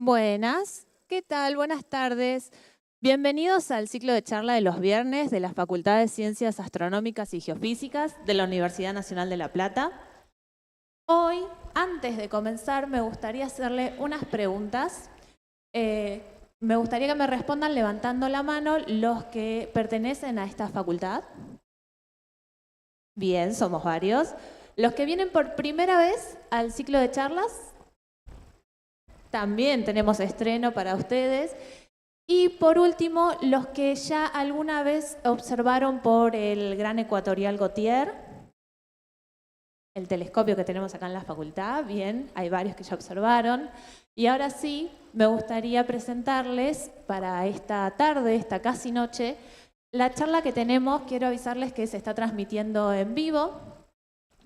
Buenas, ¿qué tal? Buenas tardes. Bienvenidos al ciclo de charla de los viernes de la Facultad de Ciencias Astronómicas y Geofísicas de la Universidad Nacional de La Plata. Hoy, antes de comenzar, me gustaría hacerle unas preguntas. Me gustaría que me respondan levantando la mano los que pertenecen a esta facultad. Bien, somos varios. Los que vienen por primera vez al ciclo de charlas, también tenemos estreno para ustedes. Y por último, los que ya alguna vez observaron por el Gran Ecuatorial Gautier, el telescopio que tenemos acá en la facultad. Bien, hay varios que ya observaron. Y ahora sí, me gustaría presentarles para esta tarde, esta casi noche, la charla que tenemos. Quiero avisarles que se está transmitiendo en vivo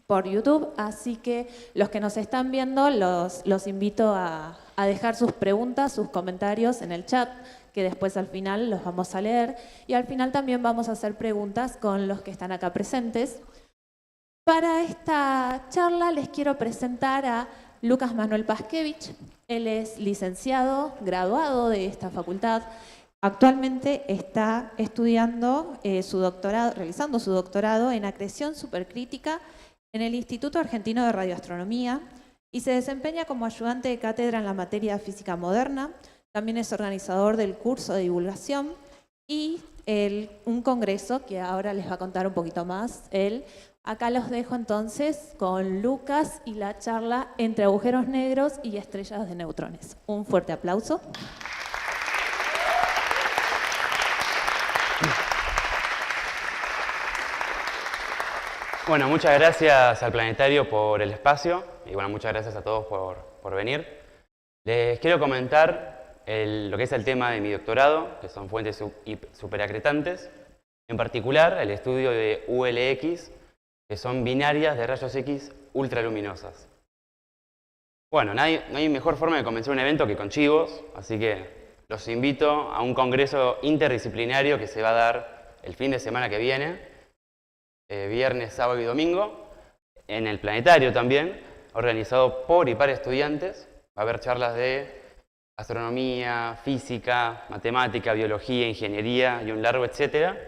por YouTube, así que los que nos están viendo los invito a dejar sus preguntas, sus comentarios en el chat, que después al final los vamos a leer. Y al final también vamos a hacer preguntas con los que están acá presentes. Para esta charla les quiero presentar a Lucas Manuel Paskevich. Él es licenciado, graduado de esta facultad. Actualmente está estudiando su doctorado, realizando su doctorado en acreción supercrítica en el Instituto Argentino de Radioastronomía y se desempeña como ayudante de cátedra en la materia de física moderna. También es organizador del curso de divulgación y un congreso que ahora les va a contar un poquito más él. Acá los dejo entonces con Lucas y la charla entre agujeros negros y estrellas de neutrones. Un fuerte aplauso. Bueno, muchas gracias al Planetario por el espacio y bueno, muchas gracias a todos por venir. Les quiero comentar lo que es el tema de mi doctorado, que son fuentes superacretantes. En particular, el estudio de ULX, que son binarias de rayos X ultraluminosas. Bueno, no hay mejor forma de comenzar un evento que con chivos, así que los invito a un congreso interdisciplinario que se va a dar el fin de semana que viene, viernes, sábado y domingo, en el Planetario también, organizado por y para estudiantes. Va a haber charlas de astronomía, física, matemática, biología, ingeniería y un largo etcétera. Va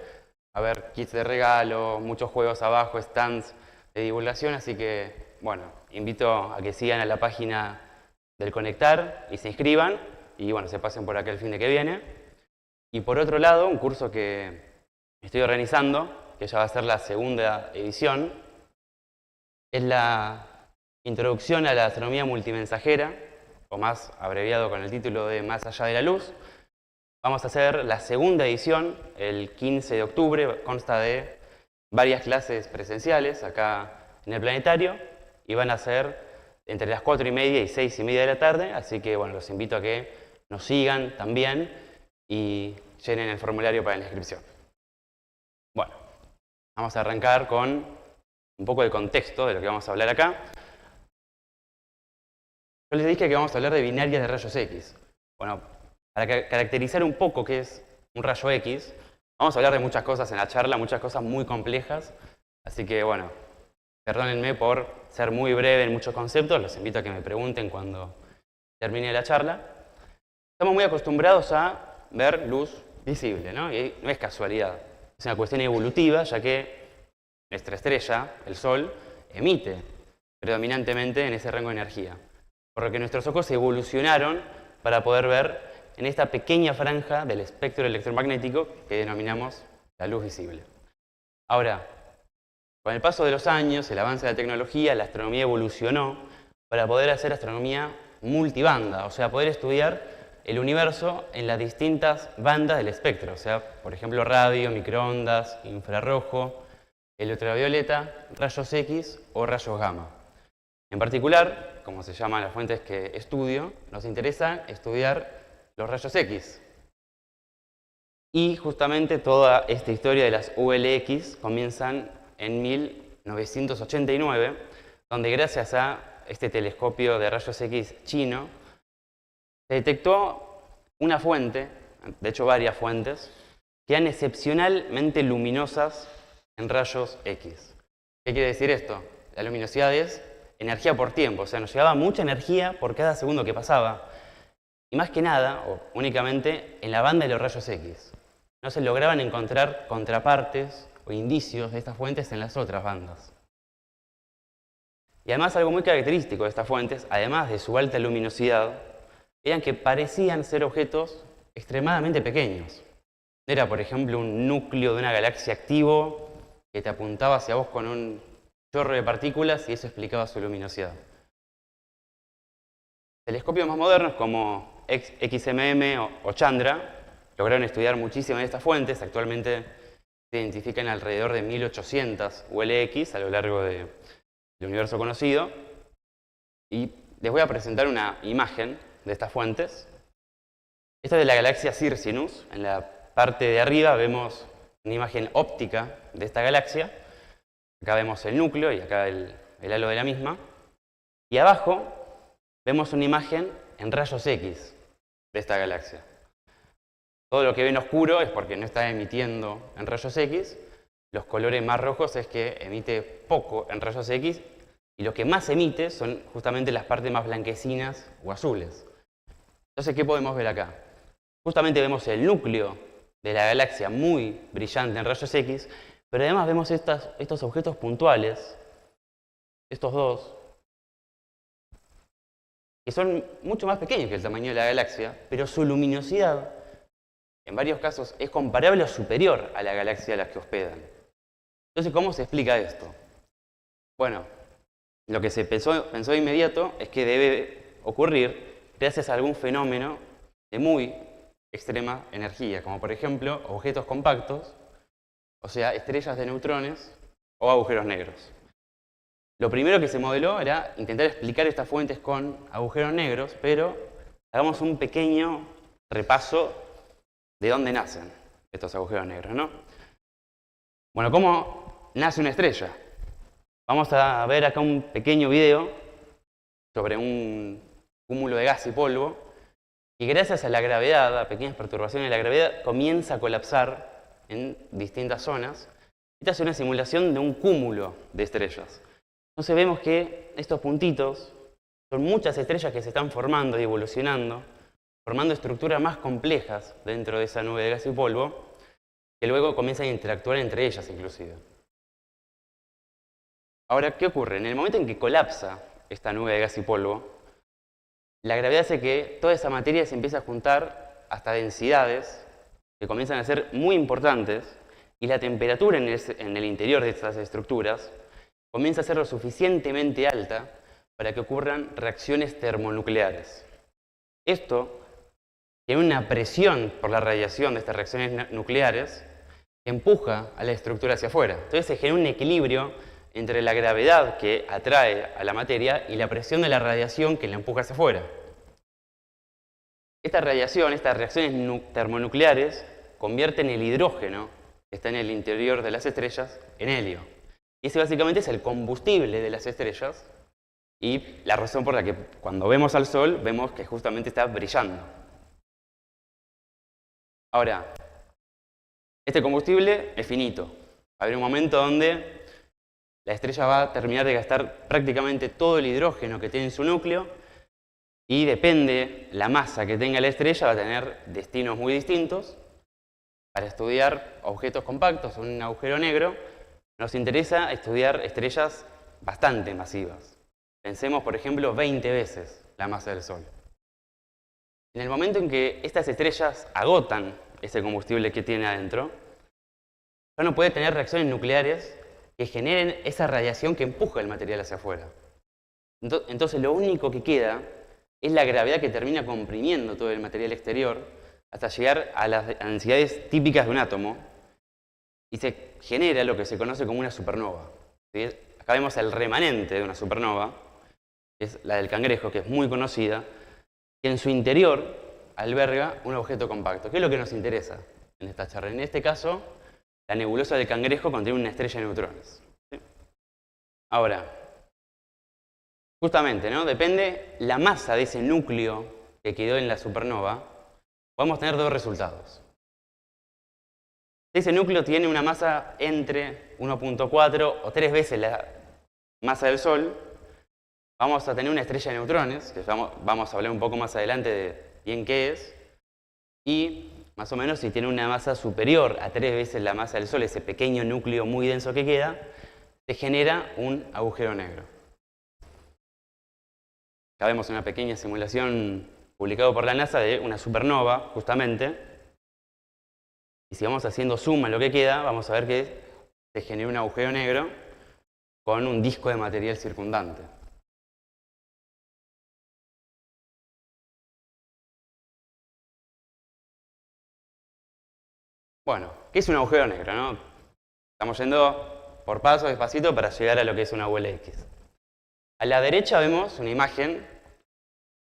a haber kits de regalo, muchos juegos abajo, stands de divulgación, así que, bueno, invito a que sigan a la página del Conectar y se inscriban y, bueno, se pasen por acá el fin de que viene. Y por otro lado, un curso que estoy organizando, que ya va a ser la segunda edición, es la Introducción a la Astronomía Multimensajera, o más abreviado con el título de Más allá de la luz. Vamos a hacer la segunda edición el 15 de octubre, consta de varias clases presenciales acá en el Planetario y van a ser entre las 4:30 y 6:30 de la tarde, así que bueno, los invito a que nos sigan también y llenen el formulario para la inscripción. Bueno, vamos a arrancar con un poco de contexto de lo que vamos a hablar acá. Yo les dije que vamos a hablar de binarias de rayos X. Bueno, para caracterizar un poco qué es un rayo X, vamos a hablar de muchas cosas en la charla, muchas cosas muy complejas. Así que, bueno, perdónenme por ser muy breve en muchos conceptos. Los invito a que me pregunten cuando termine la charla. Estamos muy acostumbrados a ver luz visible, ¿no? Y no es casualidad. Es una cuestión evolutiva, ya que nuestra estrella, el Sol, emite predominantemente en ese rango de energía. Por lo que nuestros ojos evolucionaron para poder ver en esta pequeña franja del espectro electromagnético que denominamos la luz visible. Ahora, con el paso de los años, el avance de la tecnología, la astronomía evolucionó para poder hacer astronomía multibanda, o sea, poder estudiar el universo en las distintas bandas del espectro, o sea, por ejemplo, radio, microondas, infrarrojo, el ultravioleta, rayos X o rayos gamma. En particular, como se llaman las fuentes que estudio, nos interesa estudiar los rayos X. Y justamente toda esta historia de las ULX comienzan en 1989, donde gracias a este telescopio de rayos X chino, se detectó una fuente, de hecho varias fuentes, que eran excepcionalmente luminosas en rayos X. ¿Qué quiere decir esto? La luminosidad es energía por tiempo, o sea, nos llevaba mucha energía por cada segundo que pasaba. y más que nada, o únicamente, en la banda de los rayos X. No se lograban encontrar contrapartes o indicios de estas fuentes en las otras bandas. Y además algo muy característico de estas fuentes, además de su alta luminosidad, eran que parecían ser objetos extremadamente pequeños. Era, por ejemplo, un núcleo de una galaxia activo que te apuntaba hacia vos con un chorro de partículas y eso explicaba su luminosidad. Telescopios más modernos como XMM o Chandra lograron estudiar muchísimas de estas fuentes. Actualmente se identifican alrededor de 1800 ULX a lo largo del universo conocido. Y les voy a presentar una imagen de estas fuentes. Esta es de la galaxia Circinus. En la parte de arriba vemos una imagen óptica de esta galaxia. Acá vemos el núcleo y acá el halo de la misma. Y abajo vemos una imagen en rayos X de esta galaxia. Todo lo que ven oscuro es porque no está emitiendo en rayos X. Los colores más rojos es que emite poco en rayos X. Y lo que más emite son justamente las partes más blanquecinas o azules. Entonces, ¿qué podemos ver acá? Justamente vemos el núcleo de la galaxia muy brillante en rayos X, pero además vemos estos objetos puntuales, estos dos, que son mucho más pequeños que el tamaño de la galaxia, pero su luminosidad, en varios casos, es comparable o superior a la galaxia a la que hospedan. Entonces, ¿cómo se explica esto? Bueno, lo que se pensó de inmediato es que debe ocurrir gracias a algún fenómeno de muy extrema energía, como por ejemplo objetos compactos, o sea, estrellas de neutrones o agujeros negros. Lo primero que se modeló era intentar explicar estas fuentes con agujeros negros, pero hagamos un pequeño repaso de dónde nacen estos agujeros negros, ¿no? Bueno, ¿cómo nace una estrella? Vamos a ver acá un pequeño video sobre un cúmulo de gas y polvo y gracias a la gravedad, a pequeñas perturbaciones de la gravedad, comienza a colapsar en distintas zonas. Esta es una simulación de un cúmulo de estrellas. Entonces vemos que estos puntitos son muchas estrellas que se están formando y evolucionando, formando estructuras más complejas dentro de esa nube de gas y polvo, que luego comienzan a interactuar entre ellas inclusive. Ahora, ¿qué ocurre? En el momento en que colapsa esta nube de gas y polvo, la gravedad hace que toda esa materia se empiece a juntar hasta densidades que comienzan a ser muy importantes y la temperatura en el interior de estas estructuras comienza a ser lo suficientemente alta para que ocurran reacciones termonucleares. Esto tiene una presión por la radiación de estas reacciones nucleares que empuja a la estructura hacia afuera. Entonces se genera un equilibrio entre la gravedad que atrae a la materia y la presión de la radiación que la empuja hacia afuera. Esta radiación, estas reacciones termonucleares, convierten el hidrógeno que está en el interior de las estrellas en helio. Y ese básicamente es el combustible de las estrellas y la razón por la que cuando vemos al Sol vemos que justamente está brillando. Ahora, este combustible es finito. Va a haber un momento donde la estrella va a terminar de gastar prácticamente todo el hidrógeno que tiene en su núcleo y depende la masa que tenga la estrella, va a tener destinos muy distintos. Para estudiar objetos compactos, un agujero negro, nos interesa estudiar estrellas bastante masivas. Pensemos, por ejemplo, 20 veces la masa del Sol. En el momento en que estas estrellas agotan ese combustible que tiene adentro, ya no puede tener reacciones nucleares que generen esa radiación que empuja el material hacia afuera. Entonces lo único que queda es la gravedad que termina comprimiendo todo el material exterior hasta llegar a las densidades típicas de un átomo y se genera lo que se conoce como una supernova. ¿Sí? Acá vemos el remanente de una supernova, que es la del Cangrejo, que es muy conocida, que en su interior alberga un objeto compacto. ¿Qué es lo que nos interesa en esta charla? En este caso, la nebulosa del Cangrejo contiene una estrella de neutrones. ¿Sí? Ahora, justamente, ¿no? Depende la masa de ese núcleo que quedó en la supernova, podemos tener dos resultados. Si ese núcleo tiene una masa entre 1.4 o 3 veces la masa del Sol, vamos a tener una estrella de neutrones, que vamos a hablar un poco más adelante bien qué es, y más o menos si tiene una masa superior a 3 veces la masa del Sol, ese pequeño núcleo muy denso que queda, se genera un agujero negro. Acá vemos una pequeña simulación publicada por la NASA de una supernova, justamente. Y si vamos haciendo zoom a lo que queda, vamos a ver que se genera un agujero negro con un disco de material circundante. Bueno, ¿qué es un agujero negro, no? Estamos yendo por pasos, despacito, para llegar a lo que es una bola X. A la derecha vemos una imagen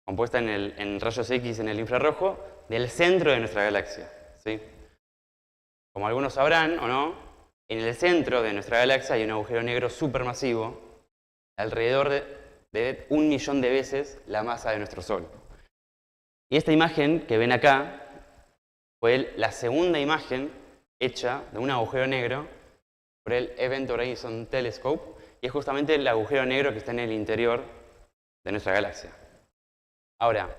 compuesta en rayos X en el infrarrojo del centro de nuestra galaxia, ¿sí? Como algunos sabrán o no, en el centro de nuestra galaxia hay un agujero negro supermasivo, alrededor de 1 millón de veces la masa de nuestro Sol. Y esta imagen que ven acá fue la segunda imagen hecha de un agujero negro por el Event Horizon Telescope, y es justamente el agujero negro que está en el interior de nuestra galaxia. Ahora,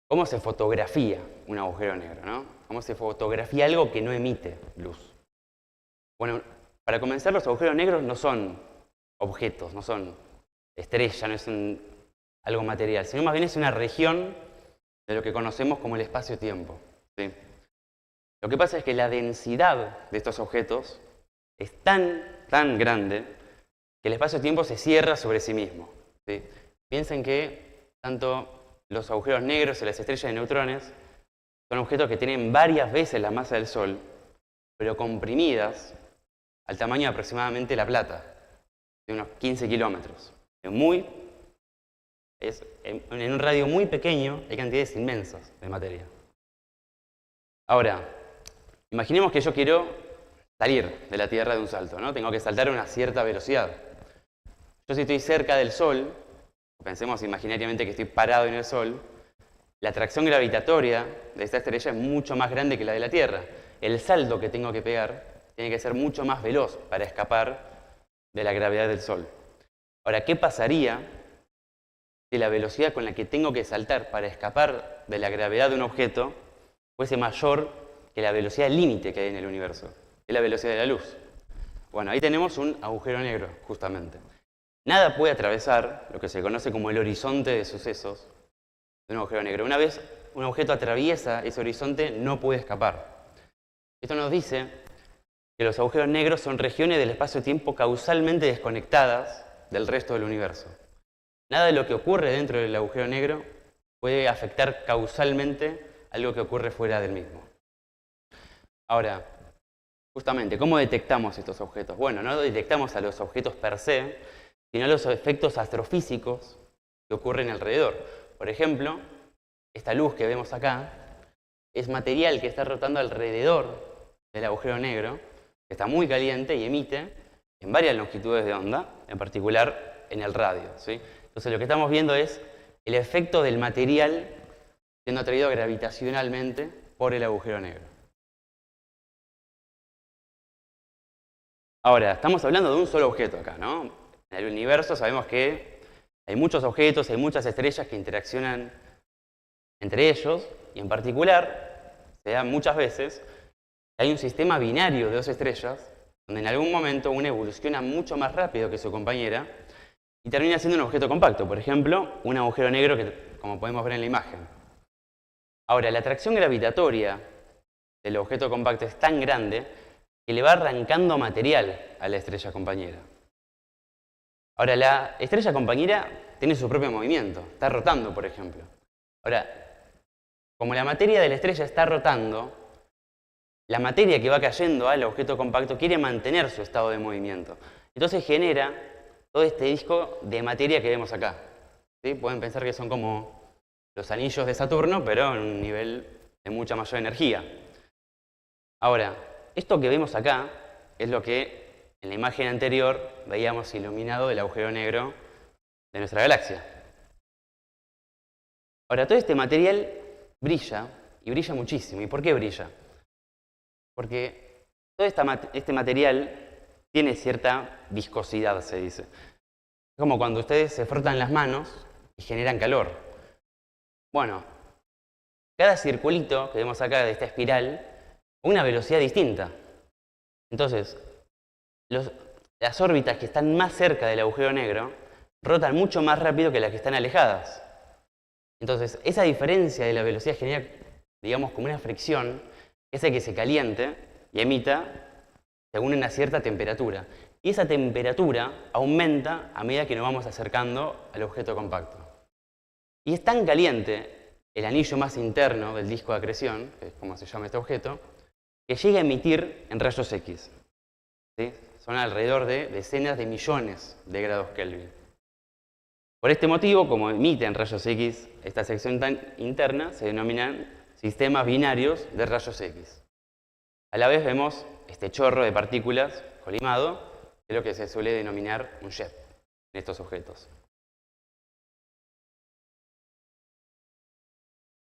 ¿cómo se fotografía un agujero negro, no? ¿Cómo se fotografía algo que no emite luz? Bueno, para comenzar, los agujeros negros no son objetos, no son estrellas, no es algo material, sino más bien es una región de lo que conocemos como el espacio-tiempo, ¿sí? Lo que pasa es que la densidad de estos objetos es tan grande que el espacio-tiempo se cierra sobre sí mismo, ¿sí? Piensen que tanto los agujeros negros y las estrellas de neutrones son objetos que tienen varias veces la masa del Sol, pero comprimidas al tamaño de aproximadamente La Plata, de unos 15 kilómetros. En un radio muy pequeño hay cantidades inmensas de materia. Ahora, imaginemos que yo quiero salir de la Tierra de un salto, ¿no? Tengo que saltar a una cierta velocidad. Yo si estoy cerca del Sol, pensemos imaginariamente que estoy parado en el Sol, la atracción gravitatoria de esta estrella es mucho más grande que la de la Tierra. El salto que tengo que pegar tiene que ser mucho más veloz para escapar de la gravedad del Sol. Ahora, ¿qué pasaría si la velocidad con la que tengo que saltar para escapar de la gravedad de un objeto fuese mayor que la velocidad límite que hay en el universo? Es la velocidad de la luz. Bueno, ahí tenemos un agujero negro, justamente. Nada puede atravesar lo que se conoce como el horizonte de sucesos de un agujero negro. Una vez un objeto atraviesa ese horizonte, no puede escapar. Esto nos dice que los agujeros negros son regiones del espacio-tiempo causalmente desconectadas del resto del universo. Nada de lo que ocurre dentro del agujero negro puede afectar causalmente algo que ocurre fuera del mismo. Ahora, justamente, ¿cómo detectamos estos objetos? Bueno, no detectamos a los objetos per se, sino los efectos astrofísicos que ocurren alrededor. Por ejemplo, esta luz que vemos acá es material que está rotando alrededor del agujero negro, que está muy caliente y emite en varias longitudes de onda, en particular en el radio, ¿sí? Entonces lo que estamos viendo es el efecto del material siendo atraído gravitacionalmente por el agujero negro. Ahora, estamos hablando de un solo objeto acá, ¿no? En el universo sabemos que hay muchos objetos, hay muchas estrellas que interaccionan entre ellos, y en particular, se da muchas veces, hay un sistema binario de dos estrellas, donde en algún momento una evoluciona mucho más rápido que su compañera y termina siendo un objeto compacto, por ejemplo, un agujero negro que, como podemos ver en la imagen. Ahora, la atracción gravitatoria del objeto compacto es tan grande que le va arrancando material a la estrella compañera. Ahora, la estrella compañera tiene su propio movimiento, está rotando, por ejemplo. Ahora, como la materia de la estrella está rotando, la materia que va cayendo al objeto compacto quiere mantener su estado de movimiento. Entonces genera todo este disco de materia que vemos acá, ¿sí? Pueden pensar que son como los anillos de Saturno, pero en un nivel de mucha mayor energía. Ahora, esto que vemos acá es lo que en la imagen anterior veíamos iluminado del agujero negro de nuestra galaxia. Ahora, todo este material brilla, y brilla muchísimo. ¿Y por qué brilla? Porque todo este material tiene cierta viscosidad, se dice. Es como cuando ustedes se frotan las manos y generan calor. Bueno, cada circulito que vemos acá de esta espiral a una velocidad distinta. Entonces, las órbitas que están más cerca del agujero negro rotan mucho más rápido que las que están alejadas. Entonces, esa diferencia de la velocidad genera, digamos, como una fricción que hace que se caliente y emita según una cierta temperatura. Y esa temperatura aumenta a medida que nos vamos acercando al objeto compacto. Y es tan caliente el anillo más interno del disco de acreción, que es como se llama este objeto, que llega a emitir en rayos X. ¿Sí? Son alrededor de decenas de millones de grados Kelvin. Por este motivo, como emite en rayos X esta sección tan interna, se denominan sistemas binarios de rayos X. A la vez vemos este chorro de partículas colimado, que es lo que se suele denominar un jet en estos objetos.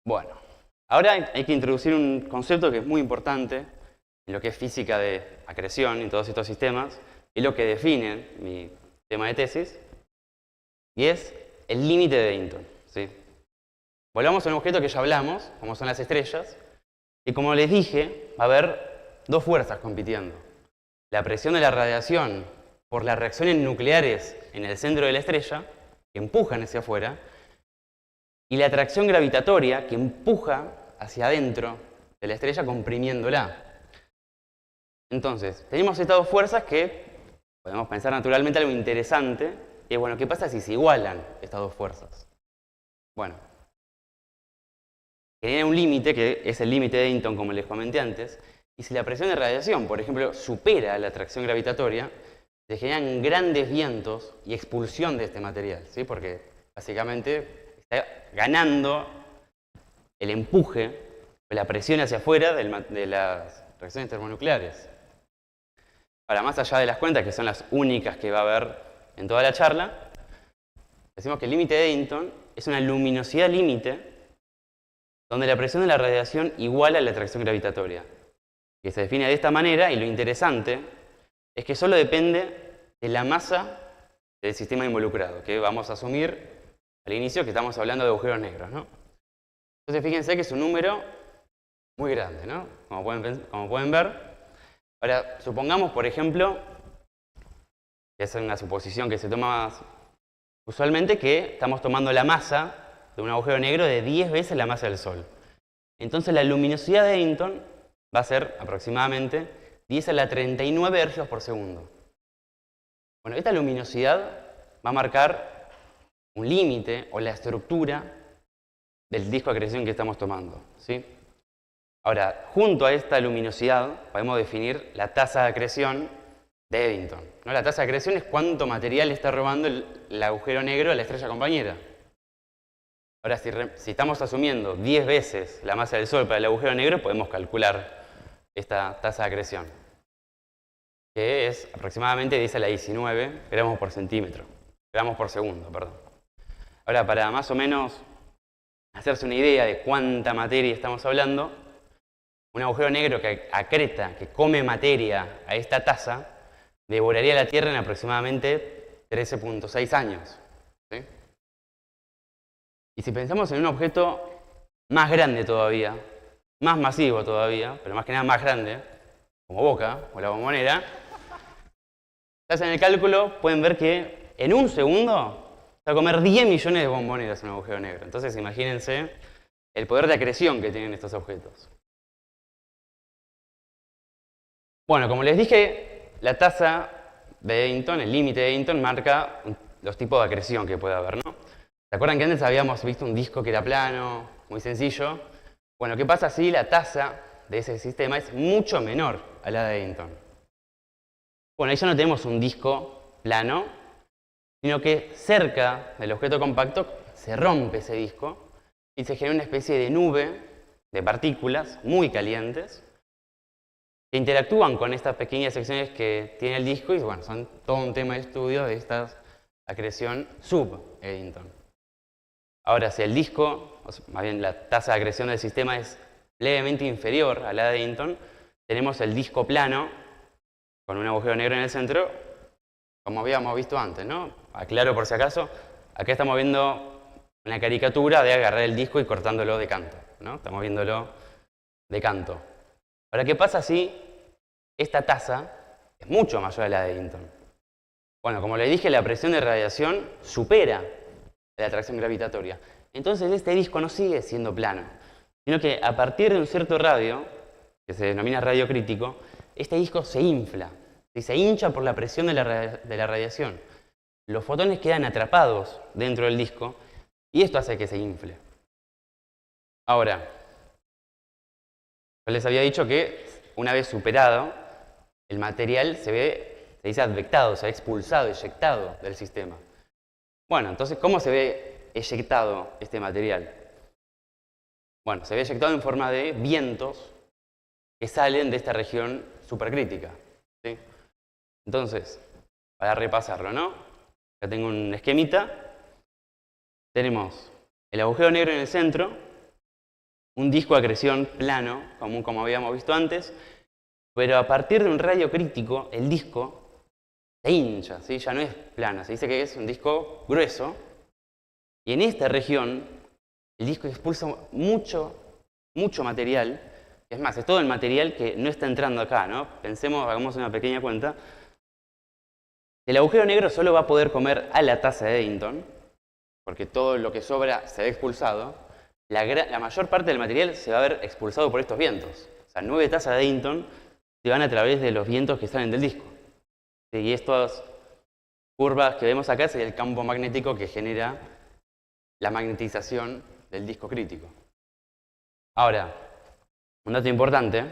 Bueno, ahora hay que introducir un concepto que es muy importante en lo que es física de acreción y todos estos sistemas, y lo que define mi tema de tesis, y es el límite de Eddington. ¿Sí? Volvamos a un objeto que ya hablamos, como son las estrellas, y como les dije, va a haber dos fuerzas compitiendo. La presión de la radiación por las reacciones nucleares en el centro de la estrella, que empujan hacia afuera, y la atracción gravitatoria, que empuja hacia adentro de la estrella comprimiéndola. Entonces, tenemos estas dos fuerzas que podemos pensar naturalmente algo interesante, y es, bueno, ¿qué pasa si se igualan estas dos fuerzas? Bueno, genera un límite, que es el límite de Eddington, como les comenté antes, y si la presión de radiación, por ejemplo, supera la atracción gravitatoria, se generan grandes vientos y expulsión de este material, ¿sí? Porque básicamente está ganando el empuje, la presión hacia afuera de las reacciones termonucleares. Ahora, más allá de las cuentas, que son las únicas que va a haber en toda la charla, decimos que el límite de Eddington es una luminosidad límite donde la presión de la radiación iguala la atracción gravitatoria, que se define de esta manera, y lo interesante es que solo depende de la masa del sistema involucrado, que vamos a asumir al inicio que estamos hablando de agujeros negros, ¿no? Entonces fíjense que es un número muy grande, ¿no? Como pueden ver. Ahora, supongamos, por ejemplo, que es una suposición que se toma usualmente, que estamos tomando la masa de un agujero negro de 10 veces la masa del Sol. Entonces la luminosidad de Eddington va a ser aproximadamente 10 a la 39 hercios por segundo. Bueno, esta luminosidad va a marcar un límite o la estructura del disco de acreción que estamos tomando, ¿sí? Ahora, junto a esta luminosidad podemos definir la tasa de acreción de Eddington, ¿no? La tasa de acreción es cuánto material está robando el agujero negro a la estrella compañera. Ahora, si estamos asumiendo 10 veces la masa del Sol para el agujero negro, podemos calcular esta tasa de acreción, que es aproximadamente 10 a la 19 gramos por centímetro, gramos por segundo, perdón. Ahora, para más o menos hacerse una idea de cuánta materia estamos hablando, un agujero negro que acreta, que come materia a esta tasa, devoraría la Tierra en aproximadamente 13.6 años. ¿Sí? Y si pensamos en un objeto más grande todavía, más masivo todavía, pero más que nada más grande, como Boca o la Bombonera, si hacen el cálculo, pueden ver que en un segundo va a comer 10 millones de bomboneras un agujero negro. Entonces imagínense el poder de acreción que tienen estos objetos. Bueno, como les dije, la tasa de Eddington, el límite de Eddington, marca los tipos de acreción que puede haber, ¿no? ¿Se acuerdan que antes habíamos visto un disco que era plano, muy sencillo? Bueno, ¿qué pasa si la tasa de ese sistema es mucho menor a la de Eddington? Bueno, ahí ya no tenemos un disco plano, sino que cerca del objeto compacto se rompe ese disco y se genera una especie de nube de partículas muy calientes que interactúan con estas pequeñas secciones que tiene el disco, y bueno, son todo un tema de estudio de esta acreción sub-Eddington. Ahora, si el disco, o más bien la tasa de acreción del sistema es levemente inferior a la de Eddington, tenemos el disco plano con un agujero negro en el centro, como habíamos visto antes, ¿no? Aclaro por si acaso, acá estamos viendo una caricatura de agarrar el disco y cortándolo de canto, ¿no? Estamos viéndolo de canto. Ahora, ¿qué pasa si esta tasa es mucho mayor a la de Eddington? Bueno, como les dije, la presión de radiación supera la atracción gravitatoria. Entonces este disco no sigue siendo plano, sino que a partir de un cierto radio, que se denomina radio crítico, este disco se infla, y se hincha por la presión de la radiación. Los fotones quedan atrapados dentro del disco y esto hace que se infle. Ahora, yo les había dicho que una vez superado, el material se dice advectado, se ve expulsado, eyectado del sistema. Bueno, entonces, ¿cómo se ve eyectado este material? Bueno, se ve eyectado en forma de vientos que salen de esta región supercrítica, ¿sí? Entonces, para repasarlo, ¿no? Ya tengo un esquemita. Tenemos el agujero negro en el centro, un disco de acreción plano, como habíamos visto antes, pero a partir de un radio crítico, el disco se hincha, ¿sí? Ya no es plano, se dice que es un disco grueso, y en esta región el disco expulsa mucho material. Es más, es todo el material que no está entrando acá, ¿no? Pensemos, hagamos una pequeña cuenta. El agujero negro solo va a poder comer a la tasa de Eddington, porque todo lo que sobra se ve expulsado. La mayor parte del material se va a ver expulsado por estos vientos. O sea, 9 tasas de Eddington se van a través de los vientos que salen del disco. ¿Sí? Y estas curvas que vemos acá es el campo magnético que genera la magnetización del disco crítico. Ahora, un dato importante,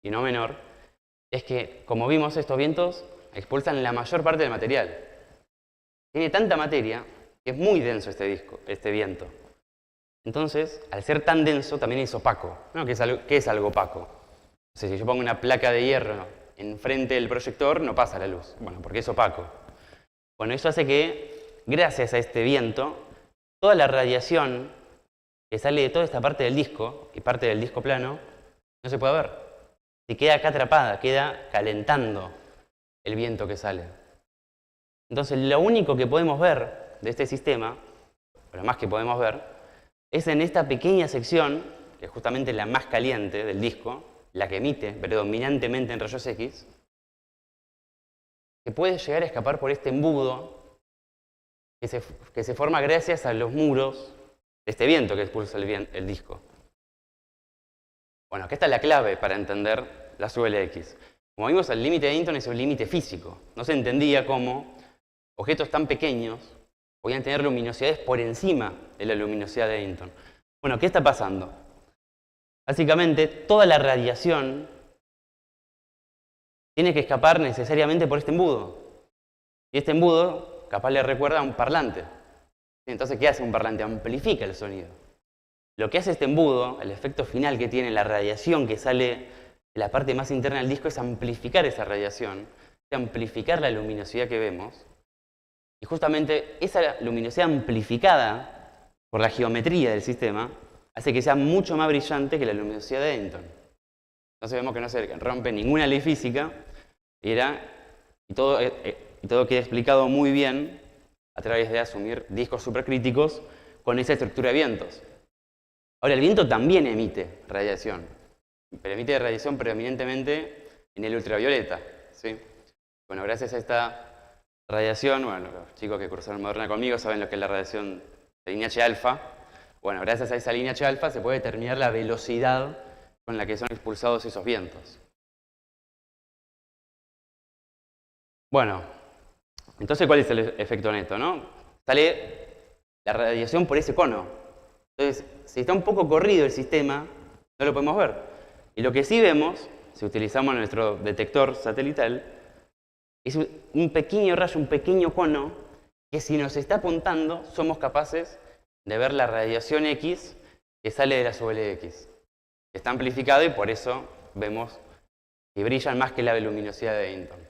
y no menor, es que, como vimos, estos vientos expulsan la mayor parte del material. Tiene tanta materia que es muy denso este viento. Entonces, al ser tan denso, también es opaco, ¿no? ¿Qué es algo opaco? O sea, si yo pongo una placa de hierro enfrente del proyector, no pasa la luz. Bueno, porque es opaco. Bueno, eso hace que, gracias a este viento, toda la radiación que sale de toda esta parte del disco, y parte del disco plano, no se puede ver. Se queda acá atrapada, queda calentando el viento que sale. Entonces, lo único que podemos ver de este sistema, o lo más que podemos ver, es en esta pequeña sección, que es justamente la más caliente del disco, la que emite predominantemente en rayos X, que puede llegar a escapar por este embudo que se forma gracias a los muros de este viento que expulsa el disco. Bueno, acá está la clave para entender la ULX. Como vimos, el límite de Eddington es un límite físico. No se entendía cómo objetos tan pequeños podían tener luminosidades por encima de la luminosidad de Eddington. Bueno, ¿qué está pasando? Básicamente, toda la radiación tiene que escapar necesariamente por este embudo. Y este embudo, capaz le recuerda a un parlante. Entonces, ¿qué hace un parlante? Amplifica el sonido. Lo que hace este embudo, el efecto final que tiene la radiación que sale de la parte más interna del disco, es amplificar esa radiación, amplificar la luminosidad que vemos. Y justamente esa luminosidad amplificada por la geometría del sistema hace que sea mucho más brillante que la luminosidad de Eddington. Entonces vemos que no se rompe ninguna ley física y todo queda explicado muy bien a través de asumir discos supercríticos con esa estructura de vientos. Ahora, el viento también emite radiación, pero emite radiación predominantemente en el ultravioleta, ¿sí? Bueno, gracias a esta radiación, bueno, los chicos que cursaron Moderna conmigo saben lo que es la radiación de línea H alfa. Bueno, gracias a esa línea H alfa se puede determinar la velocidad con la que son expulsados esos vientos. Bueno, entonces, ¿cuál es el efecto neto, no? Sale la radiación por ese cono. Entonces, si está un poco corrido el sistema, no lo podemos ver. Y lo que sí vemos, si utilizamos nuestro detector satelital, es un pequeño rayo, un pequeño cono, que si nos está apuntando, somos capaces de ver la radiación X que sale de la ULX. Está amplificado y por eso vemos que brillan más que la luminosidad de Eddington.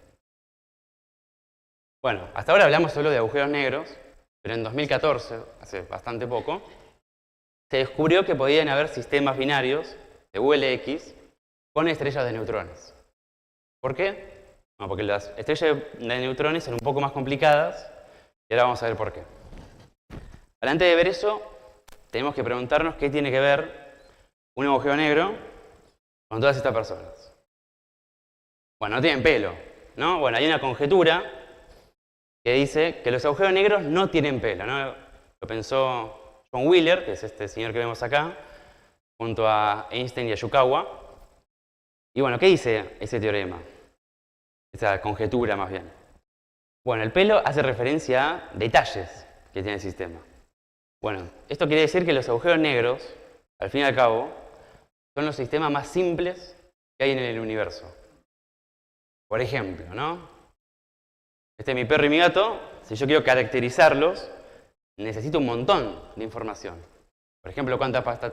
Bueno, hasta ahora hablamos solo de agujeros negros, pero en 2014, hace bastante poco, se descubrió que podían haber sistemas binarios de ULX con estrellas de neutrones. ¿Por qué? Bueno, porque las estrellas de neutrones son un poco más complicadas y ahora vamos a ver por qué. Pero antes de ver eso, tenemos que preguntarnos qué tiene que ver un agujero negro con todas estas personas. Bueno, no tienen pelo, ¿no? Bueno, hay una conjetura que dice que los agujeros negros no tienen pelo, ¿no? Lo pensó John Wheeler, que es este señor que vemos acá, junto a Einstein y a Yukawa. Y bueno, ¿qué dice ese teorema? Esa conjetura, más bien. Bueno, el pelo hace referencia a detalles que tiene el sistema. Bueno, esto quiere decir que los agujeros negros, al fin y al cabo, son los sistemas más simples que hay en el universo. Por ejemplo, ¿no? Este es mi perro y mi gato. Si yo quiero caracterizarlos, necesito un montón de información. Por ejemplo, cuántas patas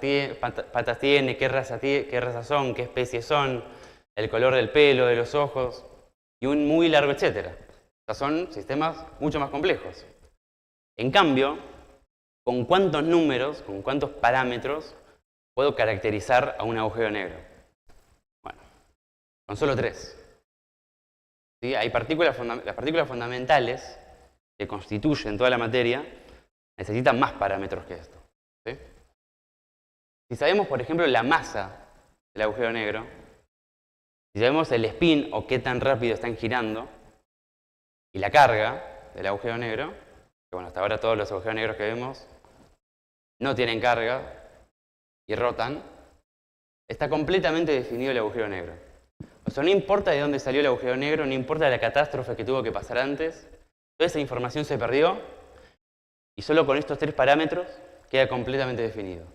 tiene, qué raza son, qué especies son, el color del pelo, de los ojos, y un muy largo etcétera. O sea, son sistemas mucho más complejos. En cambio, ¿con cuántos números, con cuántos parámetros puedo caracterizar a un agujero negro? Bueno, con solo 3. ¿Sí? Hay las partículas fundamentales que constituyen toda la materia necesitan más parámetros que esto. ¿Sí? Si sabemos, por ejemplo, la masa del agujero negro, si sabemos el spin o qué tan rápido están girando, y la carga del agujero negro, que bueno, hasta ahora todos los agujeros negros que vemos no tienen carga y rotan, está completamente definido el agujero negro. O sea, no importa de dónde salió el agujero negro, no importa la catástrofe que tuvo que pasar antes, toda esa información se perdió y solo con estos 3 parámetros queda completamente definido.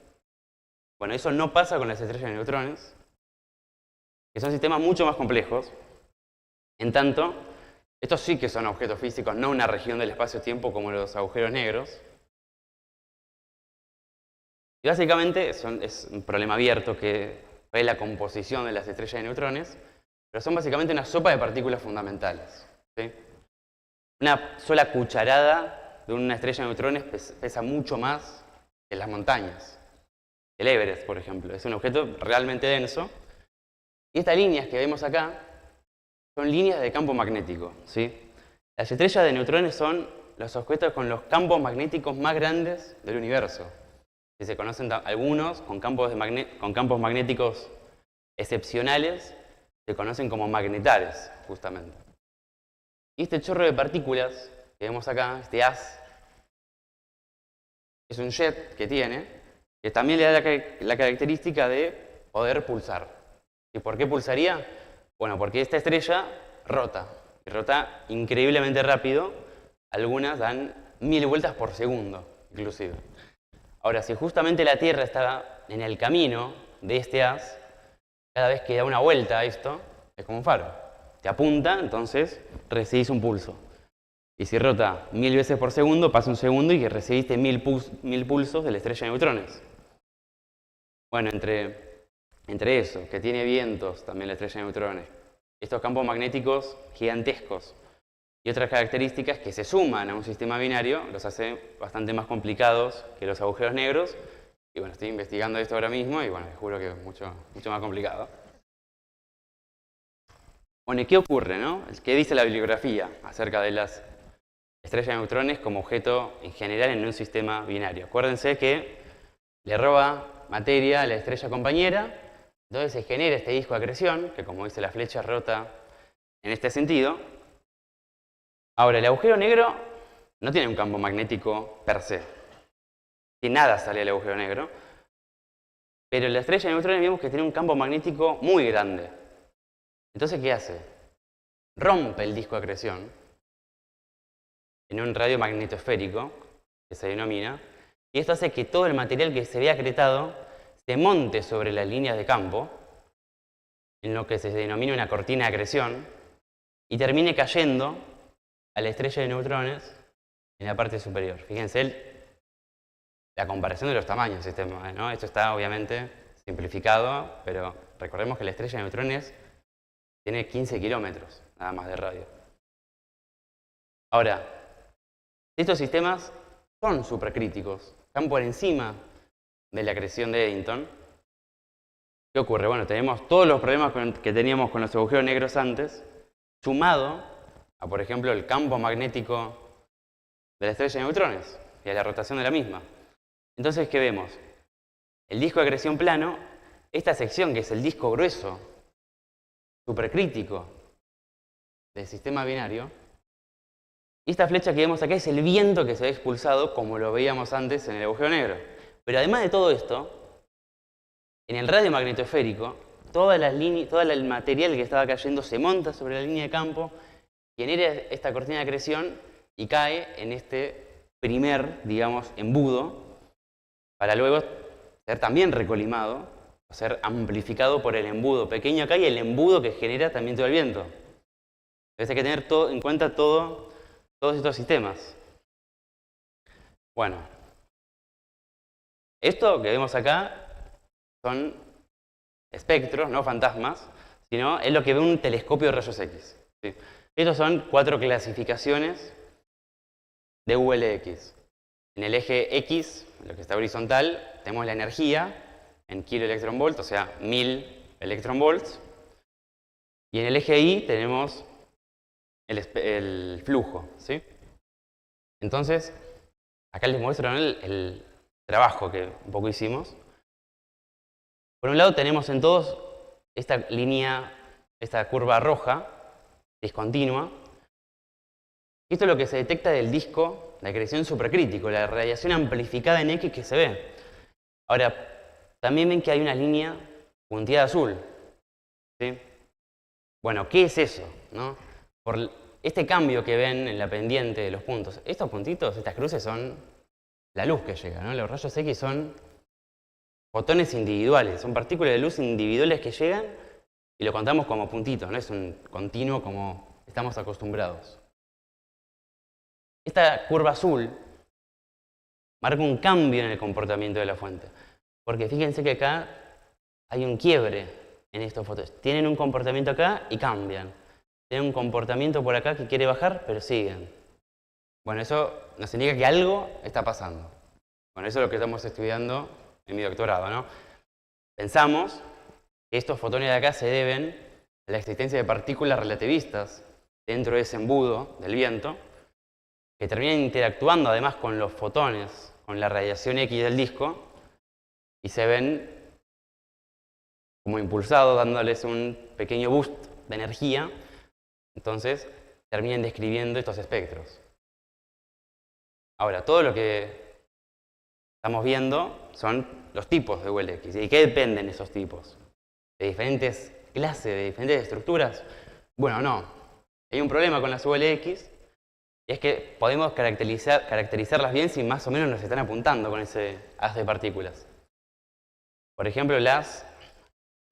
Bueno, eso no pasa con las estrellas de neutrones, que son sistemas mucho más complejos. En tanto, estos sí que son objetos físicos, no una región del espacio-tiempo como los agujeros negros. Y básicamente es un problema abierto que ve la composición de las estrellas de neutrones, pero son básicamente una sopa de partículas fundamentales. ¿Sí? Una sola cucharada de una estrella de neutrones pesa mucho más que las montañas. El Everest, por ejemplo, es un objeto realmente denso. Y estas líneas que vemos acá son líneas de campo magnético. ¿Sí? Las estrellas de neutrones son los objetos con los campos magnéticos más grandes del universo. Si se conocen algunos con campos magnéticos excepcionales, se conocen como magnetares, justamente. Y este chorro de partículas que vemos acá, este haz, es un jet que tiene, que también le da la característica de poder pulsar. ¿Y por qué pulsaría? Bueno, porque esta estrella rota, y rota increíblemente rápido. Algunas dan 1000 vueltas por segundo, inclusive. Ahora, si justamente la Tierra está en el camino de este haz, cada vez que da una vuelta a esto, es como un faro. Te apunta, entonces recibís un pulso. Y si rota 1000 veces por segundo, pasa un segundo y que recibiste 1000 pulsos de la estrella de neutrones. Bueno, entre eso, que tiene vientos también la estrella de neutrones, estos campos magnéticos gigantescos y otras características que se suman a un sistema binario, los hace bastante más complicados que los agujeros negros. Y bueno, estoy investigando esto ahora mismo y bueno, les juro que es mucho más complicado. Bueno, ¿y qué ocurre, no? ¿Qué dice la bibliografía acerca de las estrellas de neutrones como objeto en general en un sistema binario? Acuérdense que le roba materia a la estrella compañera, entonces se genera este disco de acreción, que como dice la flecha rota en este sentido. Ahora, el agujero negro no tiene un campo magnético per se. Si nada sale del agujero negro. Pero la estrella de neutrones vemos que tiene un campo magnético muy grande. Entonces, ¿qué hace? Rompe el disco de acreción en un radio magnetosférico, que se denomina, y esto hace que todo el material que se ve acretado se monte sobre las líneas de campo, en lo que se denomina una cortina de acreción, y termine cayendo a la estrella de neutrones en la parte superior. Fíjense la comparación de los tamaños del sistema, ¿no? Esto está obviamente simplificado, pero recordemos que la estrella de neutrones tiene 15 kilómetros nada más de radio. Ahora, estos sistemas son supercríticos, están por encima de la acreción de Eddington. ¿Qué ocurre? Bueno, tenemos todos los problemas que teníamos con los agujeros negros antes, sumado a, por ejemplo, el campo magnético de la estrella de neutrones y a la rotación de la misma. Entonces, ¿qué vemos? El disco de acreción plano, esta sección que es el disco grueso, supercrítico del sistema binario, y esta flecha que vemos acá es el viento que se ve expulsado, como lo veíamos antes en el agujero negro. Pero además de todo esto, en el radio magnetosférico, todo el material que estaba cayendo se monta sobre la línea de campo, genera esta cortina de acreción y cae en este primer, digamos, embudo, para luego ser también recolimado, o ser amplificado por el embudo pequeño acá y el embudo que genera también todo el viento. Entonces hay que tener en cuenta todos estos sistemas. Bueno, esto que vemos acá son espectros, no fantasmas, sino es lo que ve un telescopio de rayos X. ¿Sí? Estos son 4 clasificaciones de ULX. En el eje X, lo que está horizontal, tenemos la energía en kiloelectronvolt, o sea, 1000 electronvolts. Y en el eje Y tenemos el flujo. ¿Sí? Entonces, acá les muestro el trabajo que un poco hicimos. Por un lado tenemos en todos esta línea, esta curva roja, discontinua. Esto es lo que se detecta del disco de acreción supercrítico, la radiación amplificada en X que se ve. Ahora, también ven que hay una línea punteada azul. ¿Sí? Bueno, ¿qué es eso? ¿No? Por este cambio que ven en la pendiente de los puntos. Estos puntitos, estas cruces son la luz que llega, ¿no? Los rayos X son fotones individuales, son partículas de luz individuales que llegan y lo contamos como puntitos, no es un continuo como estamos acostumbrados. Esta curva azul marca un cambio en el comportamiento de la fuente, porque fíjense que acá hay un quiebre en estos fotones. Tienen un comportamiento acá y cambian. Tienen un comportamiento por acá que quiere bajar, pero siguen. Bueno, eso nos indica que algo está pasando. Bueno, eso es lo que estamos estudiando en mi doctorado, ¿no? Pensamos que estos fotones de acá se deben a la existencia de partículas relativistas dentro de ese embudo del viento que terminan interactuando además con los fotones, con la radiación X del disco y se ven como impulsados, dándoles un pequeño boost de energía. Entonces terminan describiendo estos espectros. Ahora, todo lo que estamos viendo son los tipos de ULX. ¿Y de qué dependen esos tipos? ¿De diferentes clases, de diferentes estructuras? Bueno, no. Hay un problema con las ULX y es que podemos caracterizarlas bien si más o menos nos están apuntando con ese haz de partículas. Por ejemplo, las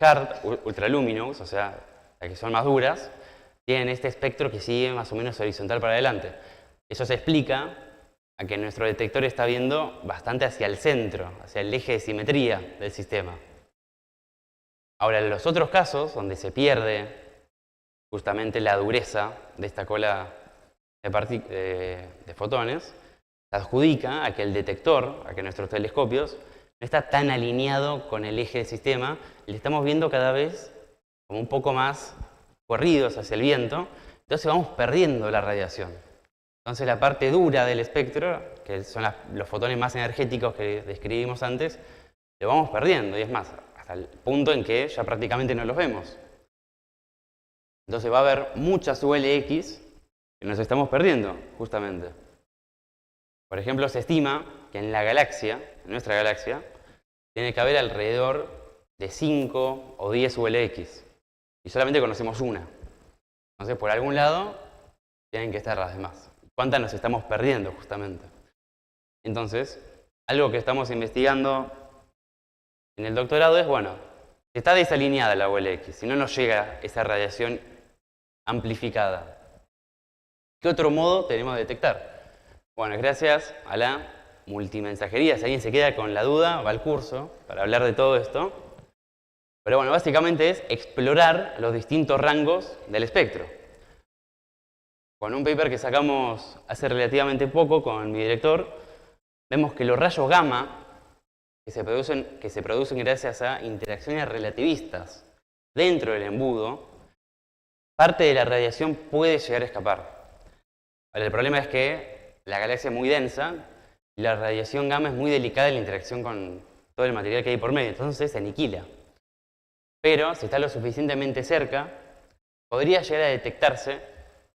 hard ultraluminous, o sea, las que son más duras, tienen este espectro que sigue más o menos horizontal para adelante. Eso se explica a que nuestro detector está viendo bastante hacia el centro, hacia el eje de simetría del sistema. Ahora, en los otros casos, donde se pierde justamente la dureza de esta cola de fotones, se adjudica a que el detector, a que nuestros telescopios, no está tan alineado con el eje del sistema, y le estamos viendo cada vez como un poco más corridos hacia el viento, entonces vamos perdiendo la radiación. Entonces la parte dura del espectro, que son los fotones más energéticos que describimos antes, lo vamos perdiendo, y es más, hasta el punto en que ya prácticamente no los vemos. Entonces va a haber muchas ULX que nos estamos perdiendo, justamente. Por ejemplo, se estima que en la galaxia, en nuestra galaxia, tiene que haber alrededor de 5 o 10 ULX. Y solamente conocemos una. Entonces, por algún lado, tienen que estar las demás. ¿Cuántas nos estamos perdiendo, justamente? Entonces, algo que estamos investigando en el doctorado es, bueno, si está desalineada la ULX, si no nos llega esa radiación amplificada, ¿qué otro modo tenemos de detectar? Bueno, gracias a la multimensajería. Si alguien se queda con la duda, va al curso para hablar de todo esto. Pero bueno, básicamente es explorar los distintos rangos del espectro. Con un paper que sacamos hace relativamente poco con mi director, vemos que los rayos gamma que se producen gracias a interacciones relativistas dentro del embudo, parte de la radiación puede llegar a escapar. Ahora, el problema es que la galaxia es muy densa y la radiación gamma es muy delicada en la interacción con todo el material que hay por medio, entonces se aniquila. Pero si está lo suficientemente cerca, podría llegar a detectarse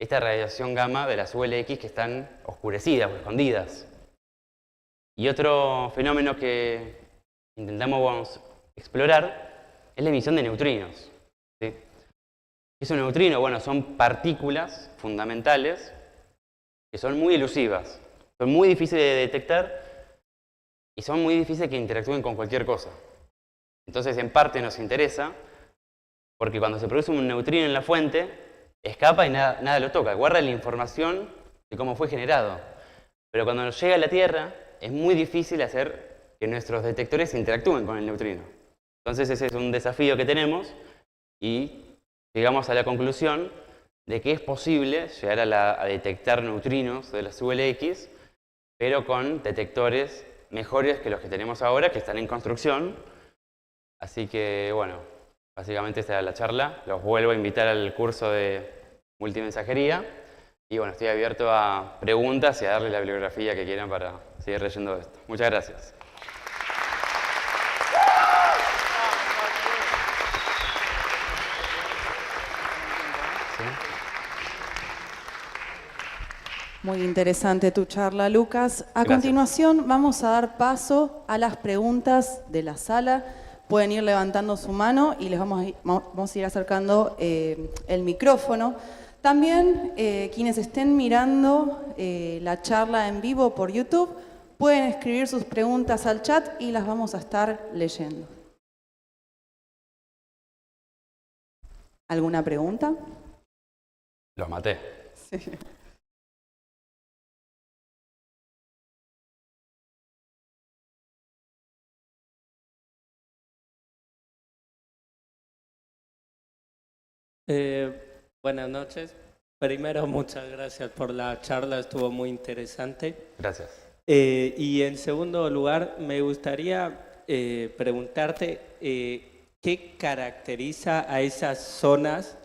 esta radiación gamma de las ULX que están oscurecidas o escondidas. Y otro fenómeno que intentamos explorar es la emisión de neutrinos. ¿Sí? ¿Qué es un neutrino? Bueno, son partículas fundamentales que son muy elusivas, son muy difíciles de detectar y son muy difíciles que interactúen con cualquier cosa. Entonces, en parte nos interesa porque cuando se produce un neutrino en la fuente, escapa y nada lo toca, guarda la información de cómo fue generado. Pero cuando nos llega a la Tierra, es muy difícil hacer que nuestros detectores interactúen con el neutrino. Entonces ese es un desafío que tenemos y llegamos a la conclusión de que es posible llegar a detectar neutrinos de las ULX, pero con detectores mejores que los que tenemos ahora, que están en construcción. Así que, bueno, básicamente esta era la charla. Los vuelvo a invitar al curso de multimensajería. Y bueno, estoy abierto a preguntas y a darle la bibliografía que quieran para seguir leyendo esto. Muchas gracias. ¿Sí? Muy interesante tu charla, Lucas. A Gracias. continuación vamos a dar paso a las preguntas de la sala. Pueden ir levantando su mano y les vamos a ir acercando el micrófono. También quienes estén mirando la charla en vivo por YouTube pueden escribir sus preguntas al chat y las vamos a estar leyendo. ¿Alguna pregunta? Los maté. Sí. Buenas noches. Primero, muchas gracias por la charla, estuvo muy interesante. Gracias. Y en segundo lugar, me gustaría preguntarte qué caracteriza a esas zonas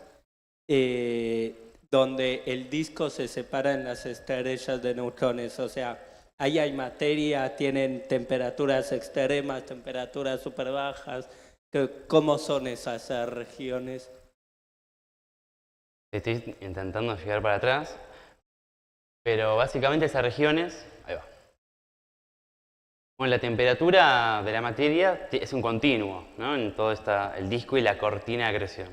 donde el disco se separa en las estrellas de neutrones. O sea, ahí hay materia, tienen temperaturas extremas, temperaturas súper bajas. ¿Cómo son esas regiones? Estoy intentando llegar para atrás, pero básicamente esas regiones... Ahí va. Bueno, la temperatura de la materia es un continuo, ¿no? En todo el disco y la cortina de acreción.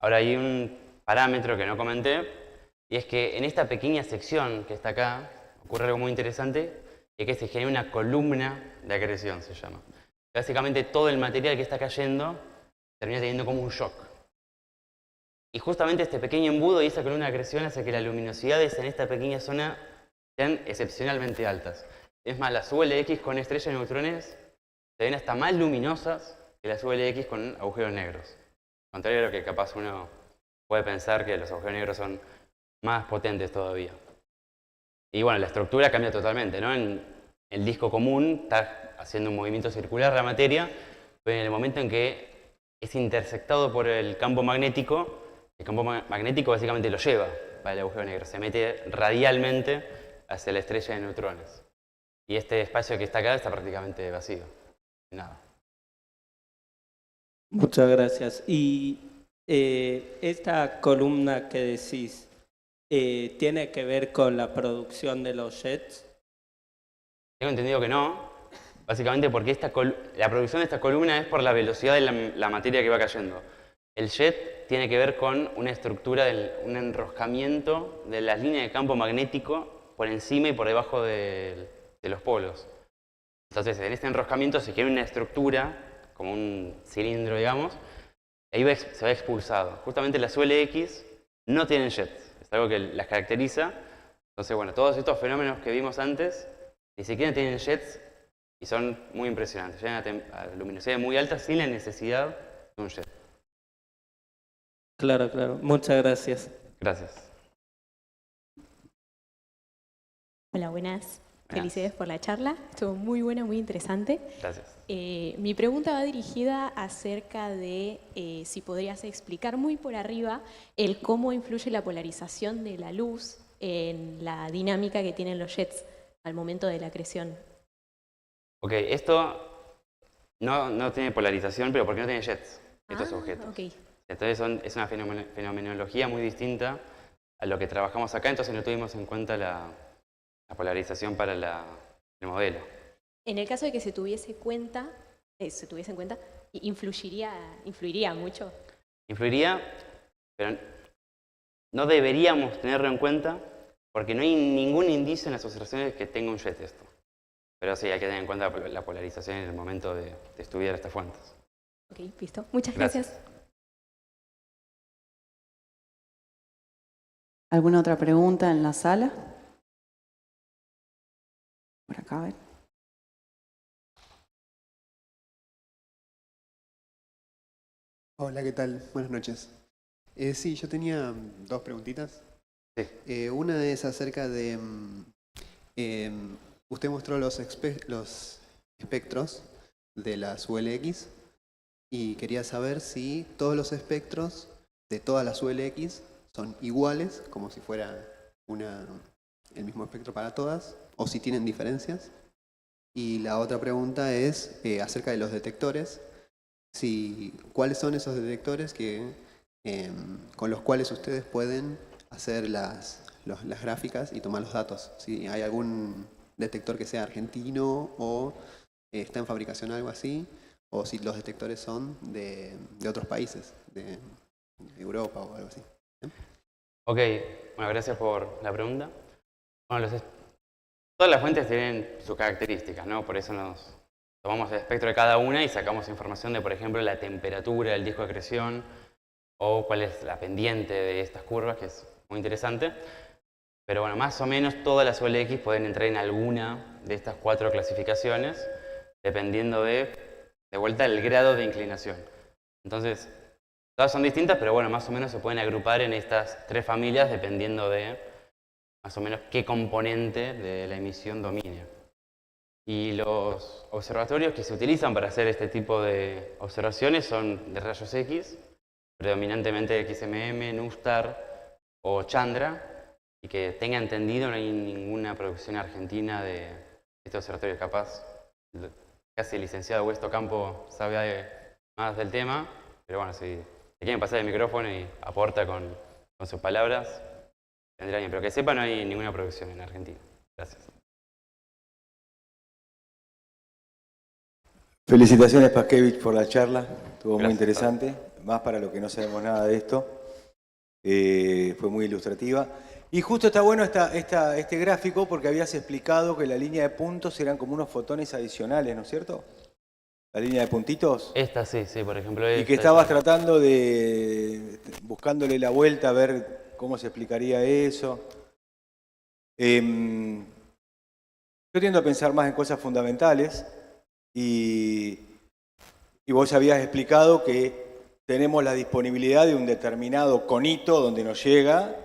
Ahora hay un parámetro que no comenté, y es que en esta pequeña sección que está acá, ocurre algo muy interesante, y es que se genera una columna de acreción, se llama. Básicamente todo el material que está cayendo termina teniendo como un shock. Y justamente este pequeño embudo y esa columna de acreción hace que las luminosidades en esta pequeña zona sean excepcionalmente altas. Es más, las ULX con estrellas de neutrones se ven hasta más luminosas que las ULX con agujeros negros. Contrario a lo que capaz uno puede pensar, que los agujeros negros son más potentes todavía. Y bueno, la estructura cambia totalmente, ¿no? En el disco común está haciendo un movimiento circular la materia, pero en el momento en que es intersectado por el campo magnético básicamente lo lleva para el agujero negro, se mete radialmente hacia la estrella de neutrones. Y este espacio que está acá está prácticamente vacío, nada. Muchas gracias. Y esta columna que decís, ¿tiene que ver con la producción de los jets? Tengo entendido que no, básicamente porque la producción de esta columna es por la velocidad de la materia que va cayendo. El jet tiene que ver con una estructura, un enroscamiento de las líneas de campo magnético por encima y por debajo de los polos. Entonces, en este enroscamiento se genera una estructura, como un cilindro, digamos, y ahí se va expulsado. Justamente las ULX no tienen jets, es algo que las caracteriza. Entonces, bueno, todos estos fenómenos que vimos antes, ni siquiera tienen jets y son muy impresionantes. Llegan a luminosidades muy altas sin la necesidad de un jet. Claro, claro. Muchas gracias. Gracias. Hola, buenas. Felicidades por la charla. Estuvo muy buena, muy interesante. Gracias. Mi pregunta va dirigida acerca de si podrías explicar muy por arriba el cómo influye la polarización de la luz en la dinámica que tienen los jets. al momento de la acreción. Ok, esto no tiene polarización, pero porque no tiene jets, estos objetos. Ok. Entonces es una fenomenología muy distinta a lo que trabajamos acá, entonces no tuvimos en cuenta la polarización para el modelo. En el caso de que se tuviese en cuenta, influiría mucho. Influiría, pero no deberíamos tenerlo en cuenta porque no hay ningún indicio en las observaciones que tenga un jet esto. Pero sí, hay que tener en cuenta la polarización en el momento de estudiar estas fuentes. Ok, listo. Muchas gracias. ¿Alguna otra pregunta en la sala? Por acá, a ver. Hola, ¿qué tal? Buenas noches. Sí, yo tenía dos preguntitas. Sí. Una es acerca de... usted mostró los espectros de las ULX y quería saber si todos los espectros de todas las ULX son iguales, como si fuera el mismo espectro para todas, o si tienen diferencias. Y la otra pregunta es acerca de los detectores. ¿Cuáles son esos detectores con los cuales ustedes pueden hacer las gráficas y tomar los datos? Si hay algún detector que sea argentino o está en fabricación algo así, o si los detectores son de otros países, de Europa o algo así. Ok, bueno, gracias por la pregunta. Bueno, todas las fuentes tienen sus características, ¿no? Por eso nos tomamos el espectro de cada una y sacamos información de, por ejemplo, la temperatura del disco de acreción o cuál es la pendiente de estas curvas, que es muy interesante. Pero bueno, más o menos todas las ULX pueden entrar en alguna de estas 4 clasificaciones, dependiendo de vuelta, el grado de inclinación. Entonces, todas son distintas, pero bueno, más o menos se pueden agrupar en estas 3 familias dependiendo de más o menos qué componente de la emisión domine. Y los observatorios que se utilizan para hacer este tipo de observaciones son de rayos X, predominantemente XMM, NuSTAR o Chandra, y que tenga entendido no hay ninguna producción argentina de este observatorio. Capaz, casi el licenciado Huesto Campo sabe más del tema, pero bueno, si le quieren pasar el micrófono y aporta con sus palabras, tendrá bien. Pero que sepa, no hay ninguna producción en Argentina. Gracias. Felicitaciones, Paskevich, por la charla. Estuvo muy Gracias, interesante, más para los que no sabemos nada de esto. Fue muy ilustrativa. Y justo está bueno este gráfico porque habías explicado que la línea de puntos eran como unos fotones adicionales, ¿no es cierto? La línea de puntitos. Esta sí, por ejemplo. Y que estabas tratando buscándole la vuelta a ver cómo se explicaría eso. Yo tiendo a pensar más en cosas fundamentales. Y vos habías explicado que tenemos la disponibilidad de un determinado conito donde nos llega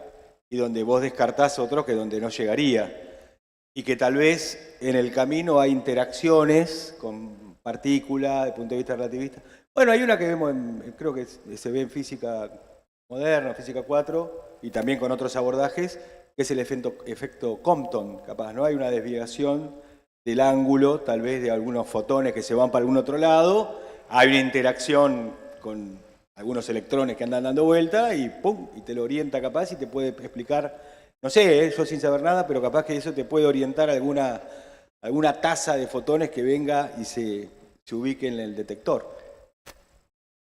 y donde vos descartás otro que donde no llegaría. Y que tal vez en el camino hay interacciones con partículas, desde el punto de vista relativista. Bueno, hay una que vemos, creo que se ve en física moderna, física 4, y también con otros abordajes, que es el efecto Compton, capaz, ¿no? Hay una desviación del ángulo, tal vez de algunos fotones que se van para algún otro lado, hay una interacción con algunos electrones que andan dando vuelta y ¡pum! Y te lo orienta capaz y te puede explicar, no sé, yo sin saber nada, pero capaz que eso te puede orientar a alguna tasa de fotones que venga y se ubique en el detector.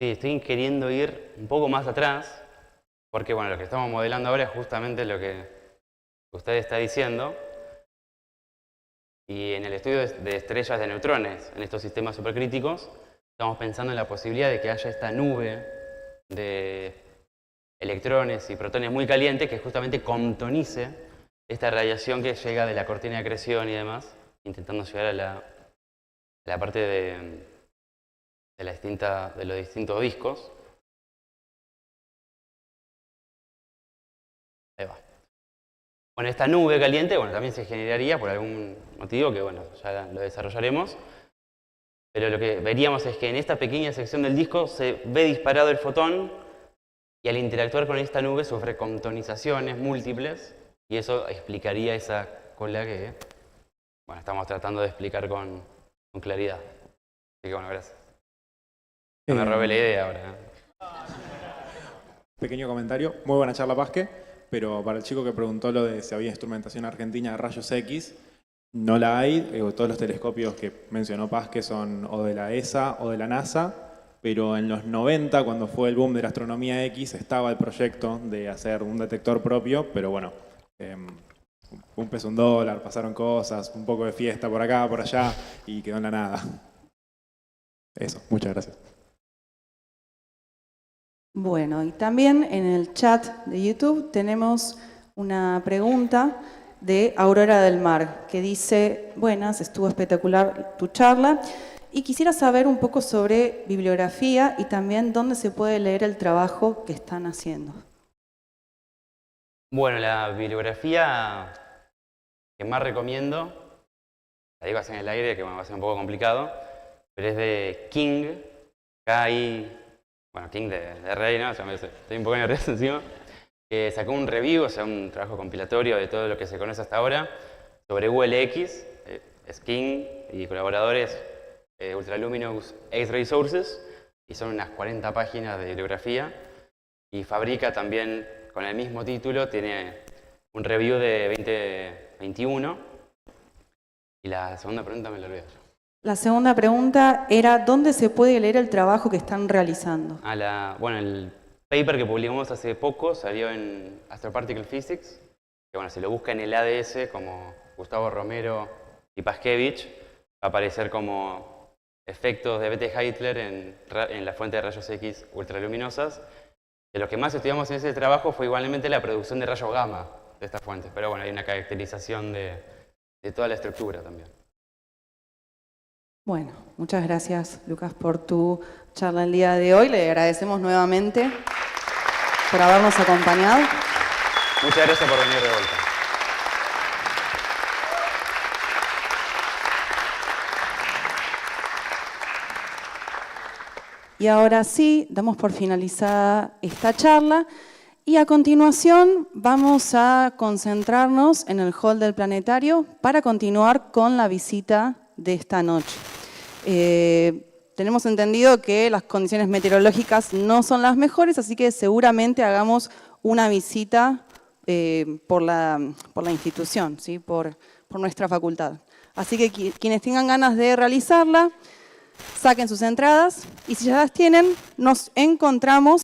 Sí, estoy queriendo ir un poco más atrás, porque bueno, lo que estamos modelando ahora es justamente lo que usted está diciendo. Y en el estudio de estrellas de neutrones, en estos sistemas supercríticos, estamos pensando en la posibilidad de que haya esta nube de electrones y protones muy calientes que justamente comptonice esta radiación que llega de la cortina de acreción y demás, intentando llegar a la parte de los distintos discos. Ahí va. Bueno, esta nube caliente, bueno, también se generaría por algún motivo que, bueno, ya lo desarrollaremos. Pero lo que veríamos es que en esta pequeña sección del disco se ve disparado el fotón y al interactuar con esta nube sufre comptonizaciones múltiples y eso explicaría esa cola que bueno, estamos tratando de explicar con claridad. Así que bueno, gracias. No me robé la idea ahora. Pequeño comentario, muy buena charla Pasque, pero para el chico que preguntó lo de si había instrumentación argentina de rayos X, no la hay. Todos los telescopios que mencionó Pasque son o de la ESA o de la NASA, pero en los 90, cuando fue el boom de la astronomía X, estaba el proyecto de hacer un detector propio, pero bueno, un peso, $1, pasaron cosas, un poco de fiesta por acá, por allá, y quedó en la nada. Eso, muchas gracias. Bueno, y también en el chat de YouTube tenemos una pregunta de Aurora del Mar, que dice: buenas, estuvo espectacular tu charla, y quisiera saber un poco sobre bibliografía y también dónde se puede leer el trabajo que están haciendo. Bueno, la bibliografía que más recomiendo, la digo así en el aire, que bueno, va a ser un poco complicado, pero es de King, bueno, King de Rey, ¿no? Ya estoy un poco nervioso encima. Que sacó un review, o sea, un trabajo compilatorio de todo lo que se conoce hasta ahora sobre ULX, es King y colaboradores Ultraluminous X-Ray Sources, y son unas 40 páginas de bibliografía. Y Fabrica también, con el mismo título, tiene un review de 2021. Y la segunda pregunta me la olvidé. La segunda pregunta era: ¿dónde se puede leer el trabajo que están realizando? Bueno, el paper que publicamos hace poco salió en Astroparticle Physics, que bueno, si lo busca en el ADS como Gustavo Romero y Paskevich, va a aparecer como efectos de Bethe Heitler en la fuente de rayos X ultraluminosas. De lo que más estudiamos en ese trabajo fue igualmente la producción de rayos gamma de estas fuentes, pero bueno, hay una caracterización de toda la estructura también. Bueno, muchas gracias, Lucas, por tu charla el día de hoy. Le agradecemos nuevamente por habernos acompañado. Muchas gracias por venir de vuelta. Y ahora sí, damos por finalizada esta charla y a continuación vamos a concentrarnos en el hall del planetario para continuar con la visita de esta noche. Tenemos entendido que las condiciones meteorológicas no son las mejores, así que seguramente hagamos una visita por la institución, ¿sí? por nuestra facultad. Así que quienes tengan ganas de realizarla, saquen sus entradas y si ya las tienen, nos encontramos